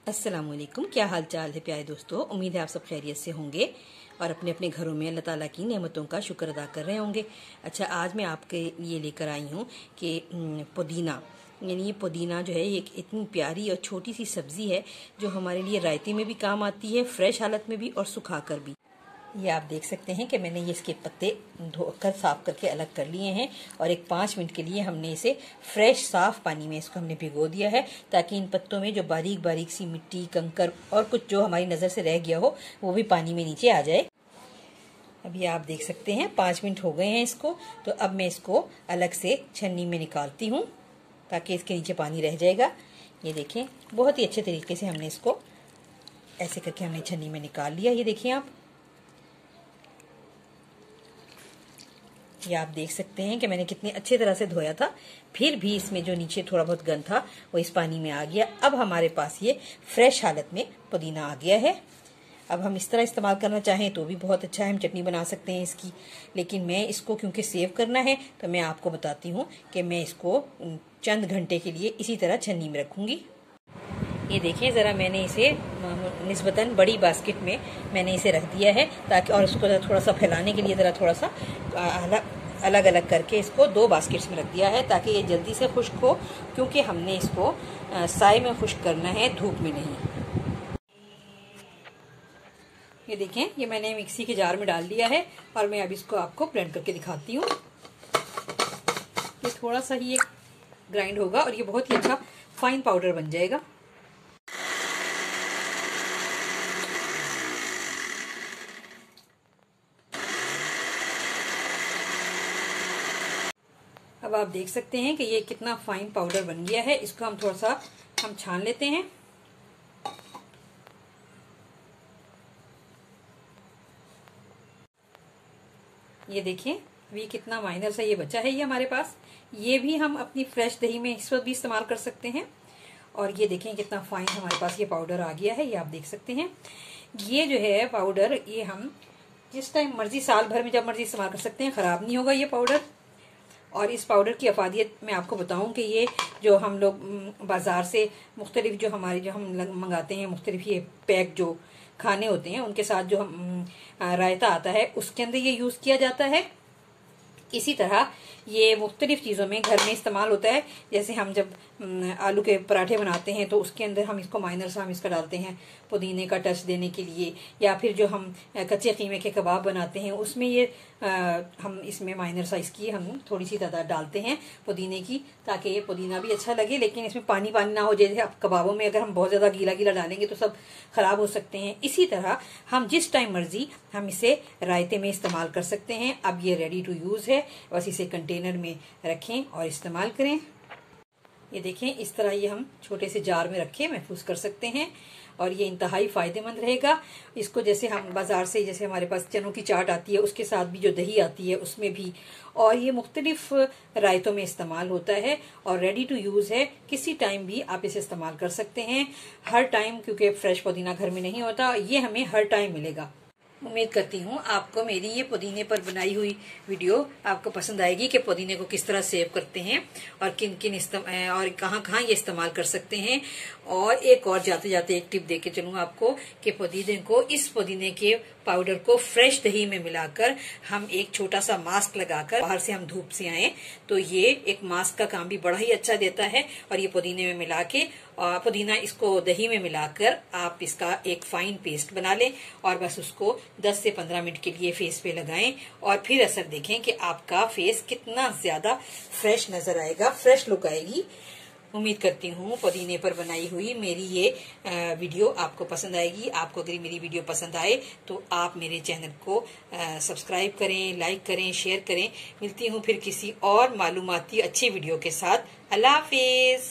अस्सलामुअलैकुम। क्या हाल चाल है प्यारे दोस्तों। उम्मीद है आप सब खैरियत से होंगे और अपने अपने घरों में अल्लाह ताला की नेमतों का शुक्र अदा कर रहे होंगे। अच्छा, आज मैं आपके लिए लेकर आई हूँ कि पुदीना, यानी ये पुदीना जो है एक इतनी प्यारी और छोटी सी सब्ज़ी है जो हमारे लिए रायते में भी काम आती है, फ्रेश हालत में भी और सुखा कर भी। ये आप देख सकते हैं कि मैंने ये इसके पत्ते धोकर साफ करके अलग कर लिए हैं और एक 5 मिनट के लिए हमने इसे फ्रेश साफ पानी में इसको हमने भिगो दिया है, ताकि इन पत्तों में जो बारीक बारीक सी मिट्टी, कंकर और कुछ जो हमारी नज़र से रह गया हो वो भी पानी में नीचे आ जाए। अभी आप देख सकते हैं 5 मिनट हो गए हैं इसको। तो अब मैं इसको अलग से छन्नी में निकालती हूँ ताकि इसके नीचे पानी रह जाएगा। ये देखें, बहुत ही अच्छे तरीके से हमने इसको ऐसे करके हमने छन्नी में निकाल लिया। ये देखिए आप, ये आप देख सकते हैं कि मैंने कितने अच्छे तरह से धोया था, फिर भी इसमें जो नीचे थोड़ा बहुत गंद था वो इस पानी में आ गया। अब हमारे पास ये फ्रेश हालत में पुदीना आ गया है। अब हम इस तरह इस्तेमाल करना चाहें तो भी बहुत अच्छा है, हम चटनी बना सकते हैं इसकी, लेकिन मैं इसको क्योंकि सेव करना है तो मैं आपको बताती हूँ कि मैं इसको चंद घंटे के लिए इसी तरह छन्नी में रखूँगी। ये देखिए ज़रा, मैंने इसे निस्बतन बड़ी बास्केट में मैंने इसे रख दिया है ताकि, और इसको थोड़ा सा फैलाने के लिए ज़रा थोड़ा सा अलग अलग करके इसको 2 बास्केट्स में रख दिया है ताकि ये जल्दी से खुश्क हो, क्योंकि हमने इसको साए में खुश्क करना है, धूप में नहीं। ये देखें, ये मैंने मिक्सी के जार में डाल दिया है और मैं अब इसको आपको ब्लेंड करके दिखाती हूँ। ये थोड़ा सा ही ग्राइंड होगा और ये बहुत ही अच्छा फाइन पाउडर बन जाएगा। अब आप देख सकते हैं कि ये कितना फाइन पाउडर बन गया है। इसको हम थोड़ा सा छान लेते हैं। ये देखिए, अभी कितना माइनर सा ये बचा है ये हमारे पास। ये भी हम अपनी फ्रेश दही में इस वक्त भी इस्तेमाल कर सकते हैं। और ये देखें कितना फाइन हमारे पास ये पाउडर आ गया है, ये आप देख सकते हैं। ये जो है पाउडर, ये हम जिस टाइम मर्जी, साल भर में जब मर्जी इस्तेमाल कर सकते हैं, ख़राब नहीं होगा ये पाउडर। और इस पाउडर की अफादियत मैं आपको बताऊं कि ये जो हम लोग बाज़ार से मुख्तलिफ जो हम मंगाते हैं, मुख्तलिफ ये पैक जो खाने होते हैं उनके साथ जो हम रायता आता है उसके अंदर ये यूज़ किया जाता है। इसी तरह ये मुख्तलिफ चीज़ों में घर में इस्तेमाल होता है। जैसे हम जब आलू के पराठे बनाते हैं तो उसके अंदर हम इसको माइनर सा हम इसका डालते हैं पुदीने का टच देने के लिए, या फिर जो हम कच्चे कीमे के कबाब बनाते हैं उसमें ये हम इसमें माइनर सा इसकी हम थोड़ी सी तादाद डालते हैं पुदीने की, ताकि ये पुदीना भी अच्छा लगे लेकिन इसमें पानी पानी ना हो। जैसे अब कबाबों में अगर हम बहुत ज़्यादा गीला गीला डालेंगे तो सब ख़राब हो सकते हैं। इसी तरह हम जिस टाइम मर्जी हम इसे रायते में इस्तेमाल कर सकते हैं। अब ये रेडी टू यूज़ है, बस इसे कंटेनर में रखें और इस्तेमाल करें। ये देखें, इस तरह ये हम छोटे से जार में रखे महफूज कर सकते हैं और ये इंतहाई फ़ायदेमंद रहेगा। इसको जैसे हम बाज़ार से, जैसे हमारे पास चनों की चाट आती है उसके साथ भी जो दही आती है उसमें भी, और ये मुख्तलिफ रायतों में इस्तेमाल होता है और रेडी टू यूज़ है। किसी टाइम भी आप इसे इस्तेमाल कर सकते हैं, हर टाइम, क्योंकि फ्रेश पुदीना घर में नहीं होता, ये हमें हर टाइम मिलेगा। उम्मीद करती हूँ आपको मेरी ये पुदीने पर बनाई हुई वीडियो आपको पसंद आएगी कि पुदीने को किस तरह सेव करते हैं और किन किन और कहाँ कहाँ ये इस्तेमाल कर सकते हैं। और एक और जाते जाते एक टिप दे के चलूँ आपको कि पुदीने को, इस पुदीने के पाउडर को फ्रेश दही में मिलाकर हम एक छोटा सा मास्क लगाकर बाहर से हम धूप से आए तो ये एक मास्क का काम भी बड़ा ही अच्छा देता है। और ये पुदीने में मिला के, पुदीना इसको दही में मिलाकर आप इसका एक फाइन पेस्ट बना लें और बस उसको 10 से 15 मिनट के लिए फेस पे लगाएं और फिर असर देखें कि आपका फेस कितना ज्यादा फ्रेश नजर आएगा, फ्रेश लुक आएगी। उम्मीद करती हूँ पुदीने पर बनाई हुई मेरी ये वीडियो आपको पसंद आएगी। आपको अगर मेरी वीडियो पसंद आए तो आप मेरे चैनल को सब्सक्राइब करें, लाइक करें, शेयर करें। मिलती हूँ फिर किसी और मालूमाती अच्छी वीडियो के साथ। अल्लाह हाफिज।